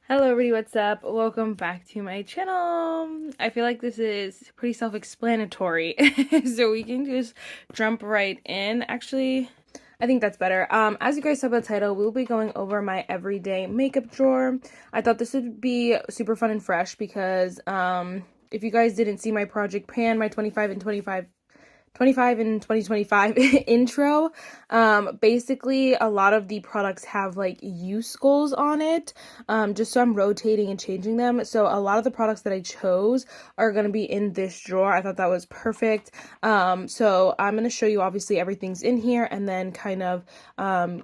Hello everybody, what's up? Welcome back to my channel. I feel like this is pretty self-explanatory, so we can just jump right in. Actually, I think that's better. As you guys saw by the title, we'll be going over my everyday makeup drawer. I thought this would be super fun and fresh because if you guys didn't see my project pan, my 25 in 2025 intro, basically a lot of the products have like use goals on it, just so I'm rotating and changing them. So a lot of the products that I chose are going to be in this drawer. I thought that was perfect. So I'm going to show you obviously everything's in here and then kind of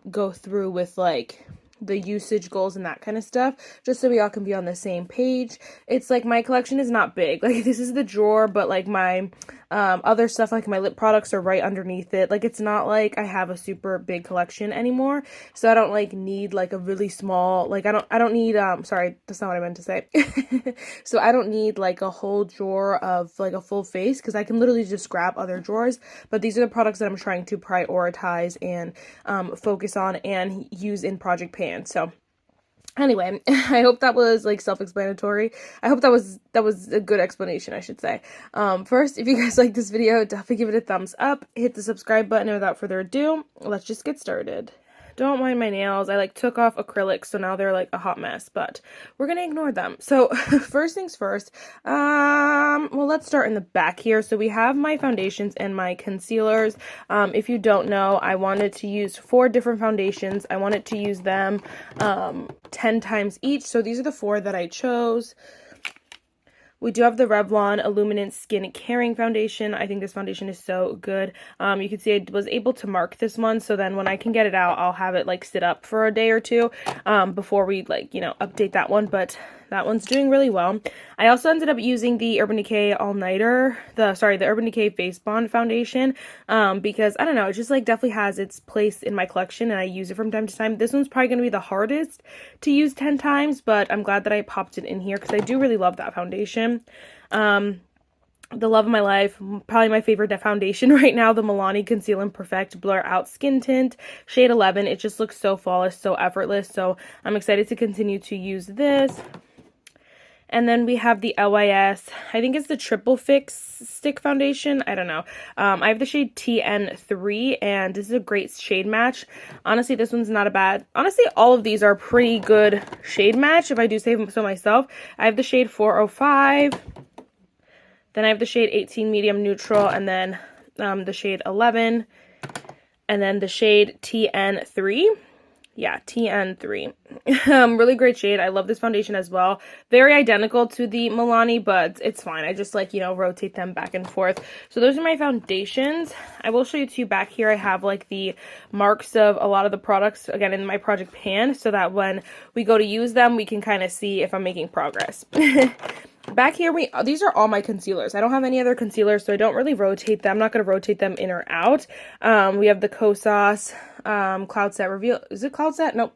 go through with like the usage goals and that kind of stuff, just so we all can be on the same page. It's like my collection is not big. Like this is the drawer, but like my other stuff like my lip products are right underneath it. Like it's not like I have a super big collection anymore, so I don't like need like a really small, like I don't need sorry, that's not what I meant to say. So I don't need like a whole drawer of like a full face because I can literally just grab other drawers, but these are the products that I'm trying to prioritize and focus on and use in Project Pan. So anyway, I hope that was like self-explanatory. I hope that was a good explanation, I should say. First, if you guys like this video, definitely give it a thumbs up, hit the subscribe button, and without further ado, let's just get started. Don't mind my nails. I like took off acrylics, so now they're like a hot mess, but we're gonna ignore them. So first things first, well, let's start in the back here. So we have my foundations and my concealers. If you don't know, I wanted to use 4 different foundations. I wanted to use them 10 times each. So these are the 4 that I chose. We do have the Revlon Illuminant Skin Caring Foundation. I think this foundation is so good. You can see I was able to mark this one, so then when I can get it out, I'll have it like sit up for a day or two before we like, you know, update that one, but that one's doing really well. I also ended up using the Urban Decay All-Nighter, the Urban Decay Face Bond Foundation, because, I don't know, it just, like, definitely has its place in my collection, and I use it from time to time. This one's probably going to be the hardest to use 10 times, but I'm glad that I popped it in here, because I do really love that foundation. The love of my life, probably my favorite foundation right now, the Milani Conceal and Perfect Blur Out Skin Tint, shade 11. It just looks so flawless, so effortless, so I'm excited to continue to use this. And then we have the LYS, I think it's the Triple Fix Stick Foundation. I don't know. I have the shade TN3, and this is a great shade match. Honestly, this one's not a bad... Honestly, all of these are a pretty good shade match, if I do say so myself. I have the shade 405. Then I have the shade 18 Medium Neutral, and then the shade 11. And then the shade TN3. Yeah, TN3. Really great shade. I love this foundation as well. Very identical to the Milani, but it's fine. I just like, you know, rotate them back and forth. So those are my foundations. I will show you 2 back here. I have like the marks of a lot of the products, again, in my project pan, so that when we go to use them, we can kind of see if I'm making progress. Back here, these are all my concealers. I don't have any other concealers, so I don't really rotate them. I'm not going to rotate them in or out. We have the Kosas Cloud Set Reveal. Is it Cloud Set? No.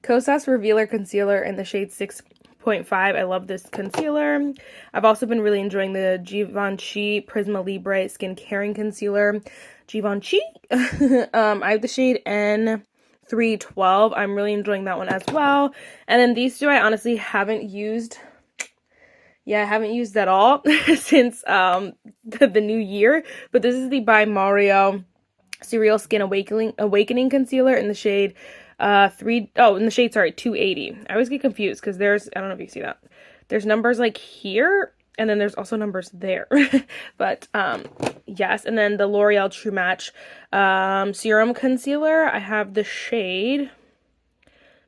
Kosas Revealer Concealer in the shade 6.5. I love this concealer. I've also been really enjoying the Givenchy Prisma Libre Skin Caring Concealer. Givenchy. I have the shade N312. I'm really enjoying that one as well. And then these 2 I honestly haven't used... Yeah, I haven't used at all since the new year. But this is the By Mario Cereal Skin Awakening Concealer in the shade in the shade, sorry, 280. I always get confused because there's, I don't know if you can see that. There's numbers like here, and then there's also numbers there. But yes, and then the L'Oreal True Match Serum Concealer. I have the shade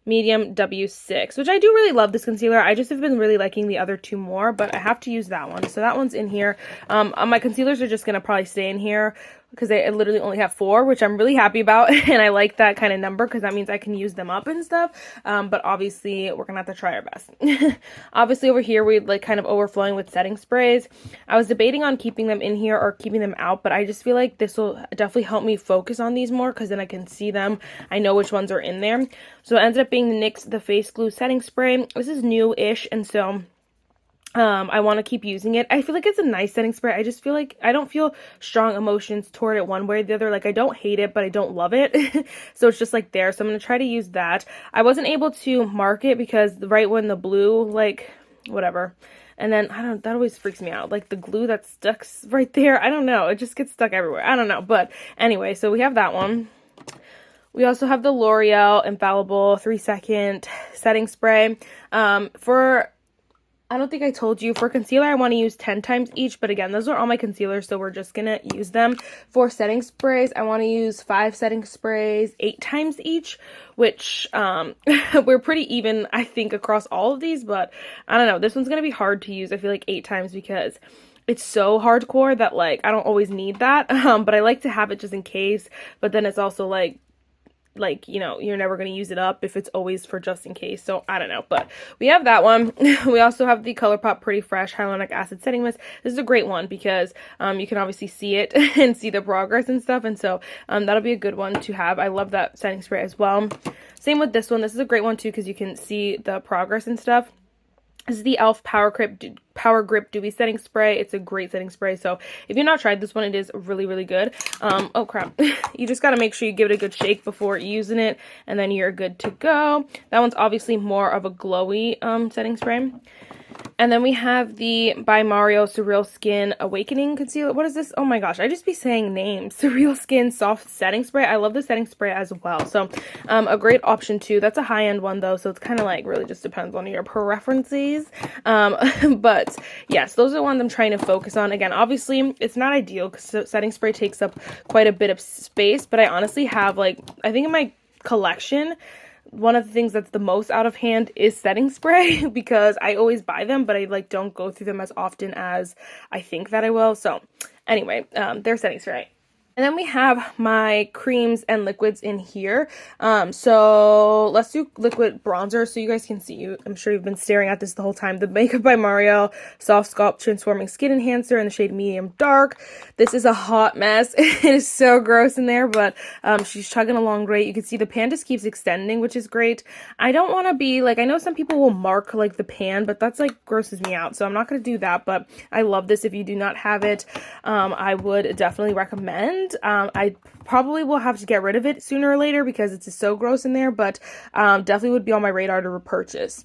Medium W6, which I do really love this concealer. I just have been really liking the other 2 more, but I have to use that one. So that one's in here. My concealers are just going to probably stay in here because I literally only have 4, which I'm really happy about. And I like that kind of number because that means I can use them up and stuff. But obviously, we're going to have to try our best. Obviously, over here, we're like kind of overflowing with setting sprays. I was debating on keeping them in here or keeping them out, but I just feel like this will definitely help me focus on these more because then I can see them. I know which ones are in there. So it ended up being the NYX The Face Glue Setting Spray. This is new-ish, and so I want to keep using it. I feel like it's a nice setting spray. I just feel like I don't feel strong emotions toward it one way or the other. Like, I don't hate it, but I don't love it. So it's just like there. So I'm going to try to use that. I wasn't able to mark it because right when the blue, like, whatever. And then, I don't, that always freaks me out. Like, the glue that's stuck right there. I don't know. It just gets stuck everywhere. I don't know. But anyway, so we have that one. We also have the L'Oreal Infallible 3-second setting spray. I don't think I told you, for concealer, I want to use 10 times each, but again, those are all my concealers, so we're just going to use them. For setting sprays, I want to use 5 setting sprays 8 times each, which we're pretty even, I think, across all of these, but I don't know. This one's going to be hard to use, I feel like 8 times, because it's so hardcore that, like, I don't always need that, but I like to have it just in case, but then it's also, like, you know, you're never going to use it up if it's always for just in case. So I don't know, but we have that one. We also have the ColourPop Pretty Fresh Hyaluronic Acid Setting Mist. This is a great one because you can obviously see it and see the progress and stuff, and so that'll be a good one to have. I love that setting spray as well. Same with this one. This is a great one too because you can see the progress and stuff. This is the e.l.f. Power Grip Dewy Setting Spray. It's a great setting spray. So if you've not tried this one, it is really, really good. Oh crap. You just got to make sure you give it a good shake before using it, and then you're good to go. That one's obviously more of a glowy setting spray. And then we have the By Mario Surreal Skin Awakening Concealer. What is this? Oh my gosh, I just be saying names. Surreal Skin Soft Setting Spray. I love the setting spray as well. So a great option too. That's a high-end one though, so it's kind of like really just depends on your preferences. But yes, those are the ones I'm trying to focus on. Again, obviously it's not ideal because setting spray takes up quite a bit of space, but I honestly have, like, I think in my collection, one of the things that's the most out of hand is setting spray because I always buy them, but I like don't go through them as often as I think that I will. So anyway, they're setting spray. And then we have my creams and liquids in here. So let's do liquid bronzer so you guys can see. I'm sure you've been staring at this the whole time. The Makeup by Mario Soft Sculpt Transforming Skin Enhancer in the shade Medium Dark. This is a hot mess. It is so gross in there, but she's chugging along great. You can see the pan just keeps extending, which is great. I don't want to be, like, I know some people will mark, like, the pan, but that's, like, grosses me out. So I'm not going to do that, but I love this. If you do not have it, I would definitely recommend. I probably will have to get rid of it sooner or later because it's just so gross in there, but definitely would be on my radar to repurchase.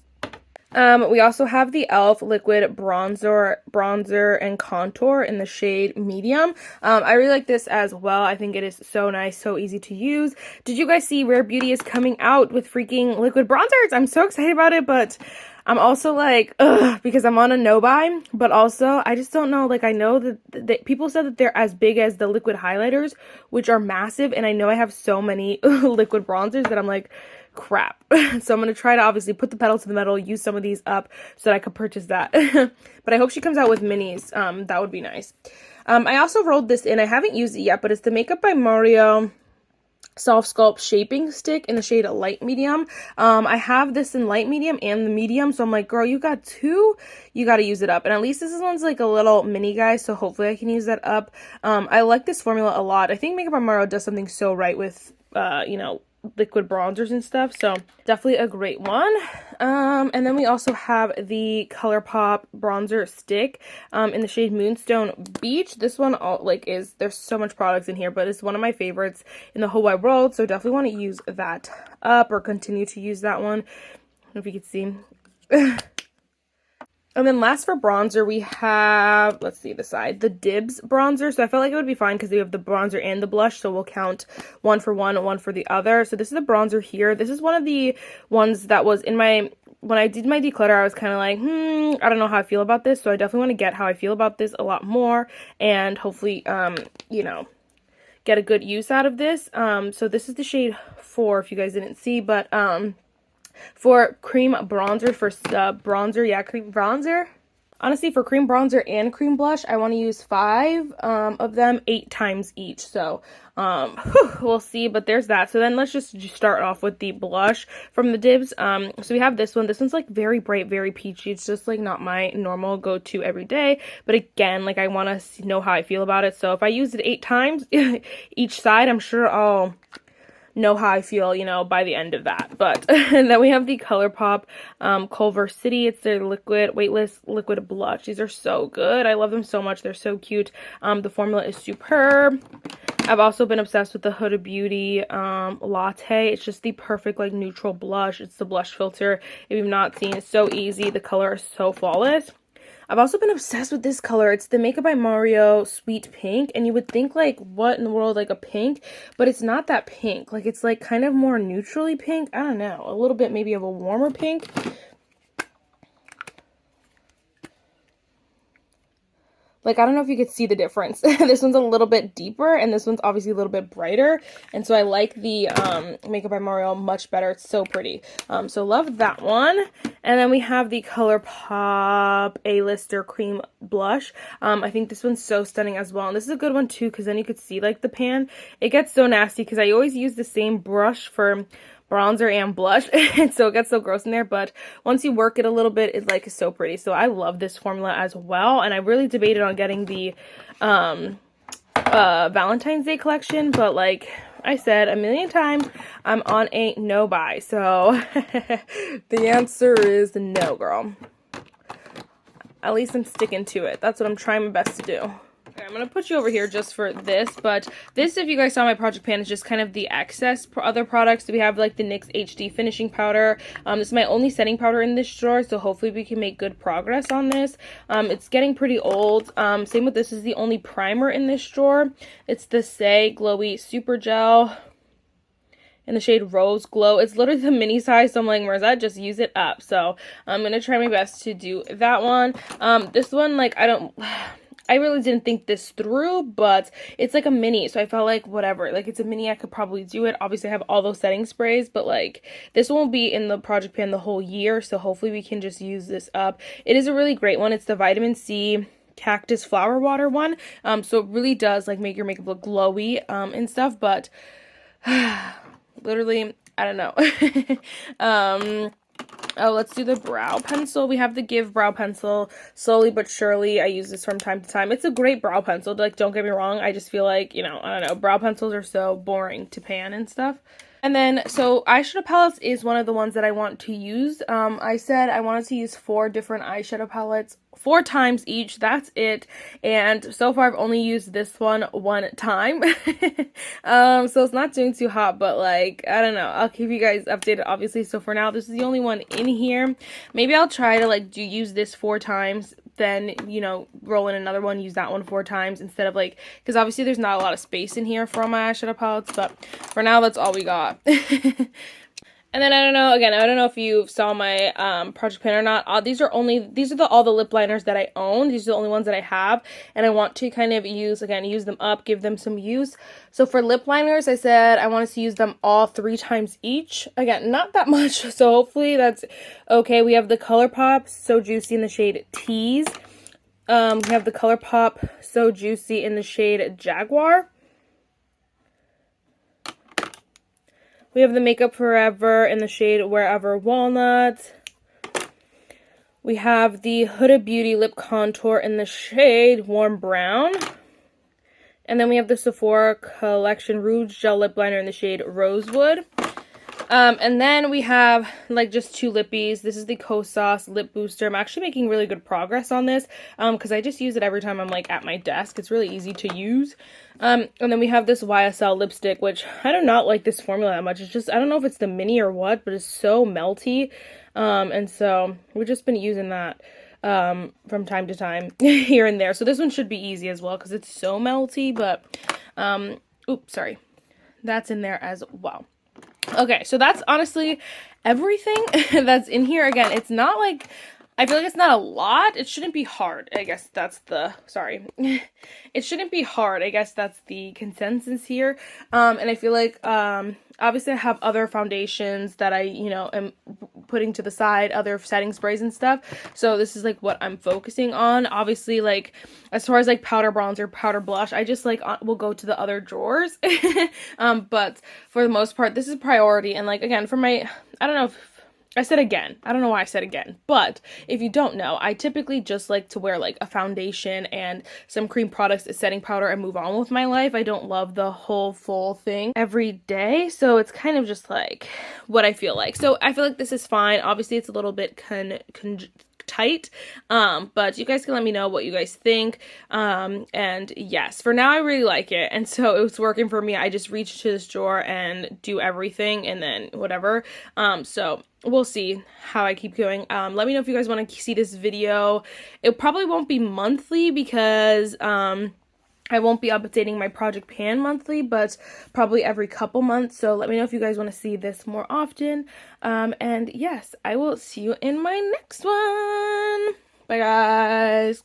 We also have the e.l.f. Liquid Bronzer and Contour in the shade Medium. I really like this as well. I think it is so nice, so easy to use. Did you guys see Rare Beauty is coming out with freaking liquid bronzers? I'm so excited about it, but I'm also like, ugh, because I'm on a no-buy, but also I just don't know. Like, I know that people said that they're as big as the liquid highlighters, which are massive, and I know I have so many liquid bronzers that I'm like, crap. So I'm going to try to obviously put the pedal to the metal, use some of these up so that I could purchase that. But I hope she comes out with minis. That would be nice. I also rolled this in. I haven't used it yet, but it's the Makeup by Mario Soft Sculpt Shaping Stick in the shade Light Medium. I have this in Light Medium and the Medium, so I'm like, girl, you got two, you got to use it up. And at least this one's like a little mini guy, so hopefully I can use that up. I like this formula a lot. I think Makeup by Mario does something so right with, you know, liquid bronzers and stuff, so definitely a great one. And then we also have the ColourPop bronzer stick in the shade Moonstone Beach. This one, there's so much products in here, but it's one of my favorites in the whole wide world, so definitely want to use that up or continue to use that one. I don't know if you can see. And then last for bronzer, we have, let's see the side, the Dibs bronzer. So I felt like it would be fine because we have the bronzer and the blush. So we'll count one for one and one for the other. So this is the bronzer here. This is one of the ones that was in my, when I did my declutter, I was kind of like, I don't know how I feel about this. So I definitely want to get how I feel about this a lot more. And hopefully, you know, get a good use out of this. So this is the shade 4 if you guys didn't see. But, for cream bronzer, cream bronzer. Honestly, for cream bronzer and cream blush, I want to use 5 of them 8 times each. So, we'll see, but there's that. So then let's just start off with the blush from the Dibs. So we have this one. This one's like very bright, very peachy. It's just like not my normal go-to every day. But again, like I want to know how I feel about it. So if I use it 8 times each side, I'm sure I'll know how I feel, you know, by the end of that. But and then we have the ColourPop Culver City. It's their liquid, weightless liquid blush. These are so good. I love them so much. They're so cute. The formula is superb. I've also been obsessed with the Huda Beauty Latte. It's just the perfect, like, neutral blush. It's the blush filter. If you've not seen, it's so easy. The color is so flawless. I've also been obsessed with this color. It's the Makeup by Mario Sweet Pink. And you would think, like, what in the world, like a pink? But it's not that pink. Like, it's, like, kind of more neutrally pink. I don't know. A little bit maybe of a warmer pink. Like, I don't know if you could see the difference. This one's a little bit deeper, and this one's obviously a little bit brighter. And so I like the Makeup by Mario much better. It's so pretty. So love that one. And then we have the ColourPop A-Lister Cream Blush. I think this one's so stunning as well. And this is a good one, too, because then you could see, like, the pan. It gets so nasty because I always use the same brush for bronzer and blush, and so it gets so gross in there, but once you work it a little bit, it's like so pretty. So I love this formula as well, and I really debated on getting the Valentine's Day collection, but like I said a million times, I'm on a no buy, so the answer is no, girl. At least I'm sticking to it. That's what I'm trying my best to do. Okay, I'm going to put you over here just for this, but this, if you guys saw my project pan, is just kind of the excess other products. So we have like the NYX HD finishing powder. This is my only setting powder in this drawer, so hopefully we can make good progress on this. It's getting pretty old. Same with this, is the only primer in this drawer. It's the Say Glowy Super Gel in the shade Rose Glow. It's literally the mini size, so I'm like, Marissa, just use it up. So I'm going to try my best to do that one. This one, like, I really didn't think this through, but it's like a mini, so I felt like whatever, like it's a mini, I could probably do it. Obviously I have all those setting sprays, but like this won't be in the project pan the whole year, so hopefully we can just use this up. It is a really great one. It's the Vitamin C Cactus Flower Water one, so it really does like make your makeup look glowy and stuff, but literally, I don't know. Oh, let's do the brow pencil. We have the Give brow pencil. Slowly but surely, I use this from time to time. It's a great brow pencil. Like, don't get me wrong. I just feel like, you know, I don't know. Brow pencils are so boring to pan and stuff. And then, so eyeshadow palettes is one of the ones that I want to use. I said I wanted to use 4 different eyeshadow palettes, 4 times each. That's it. And so far I've only used this one time. So it's not doing too hot, but like, I don't know. I'll keep you guys updated, obviously. So for now, this is the only one in here. Maybe I'll try to like use this 4 times, then, you know, roll in another one, use that one 4 times instead of like, because obviously there's not a lot of space in here for all my eyeshadow palettes, but for now, that's all we got. And then I don't know, again, I don't know if you saw my project pan or not. These are all the lip liners that I own. These are the only ones that I have, and I want to kind of use them up, give them some use. So for lip liners, I said I wanted to use them all 3 times each. Again, not that much, so hopefully that's okay. We have the ColourPop So Juicy in the shade Tease. We have the ColourPop So Juicy in the shade Jaguar. We have the Makeup Forever in the shade Wherever Walnut. We have the Huda Beauty Lip Contour in the shade Warm Brown. And then we have the Sephora Collection Rouge Gel Lip Liner in the shade Rosewood. And then we have like just 2 lippies. This is the Kosas Lip Booster. I'm actually making really good progress on this because I just use it every time I'm like at my desk. It's really easy to use. And then we have this YSL lipstick, which I do not like this formula that much. It's just, I don't know if it's the mini or what, but it's so melty. And so we've just been using that from time to time here and there. So this one should be easy as well because it's so melty, but oops, sorry. That's in there as well. Okay, so that's honestly everything that's in here. Again, it's not like, I feel like it's not a lot. It shouldn't be hard. I guess that's the, sorry. It shouldn't be hard. I guess that's the consensus here. And I feel like, obviously I have other foundations that I, you know, am putting to the side, other setting sprays and stuff. So this is like what I'm focusing on. Obviously, like as far as like powder bronzer, powder blush, I just like will go to the other drawers. But for the most part, this is priority. And like, again, for my, I don't know if I said again. I don't know why I said again. But if you don't know, I typically just like to wear like a foundation and some cream products, a setting powder, and move on with my life. I don't love the whole full thing every day. So it's kind of just like what I feel like. So I feel like this is fine. Obviously, it's a little bit tight, but you guys can let me know what you guys think. And yes, for now I really like it, and so it was working for me. I just reach to this drawer and do everything and then whatever. So we'll see how I keep going. Let me know if you guys want to see this video. It probably won't be monthly because I won't be updating my project pan monthly, but probably every couple months. So let me know if you guys want to see this more often. And yes, I will see you in my next one. Bye, guys.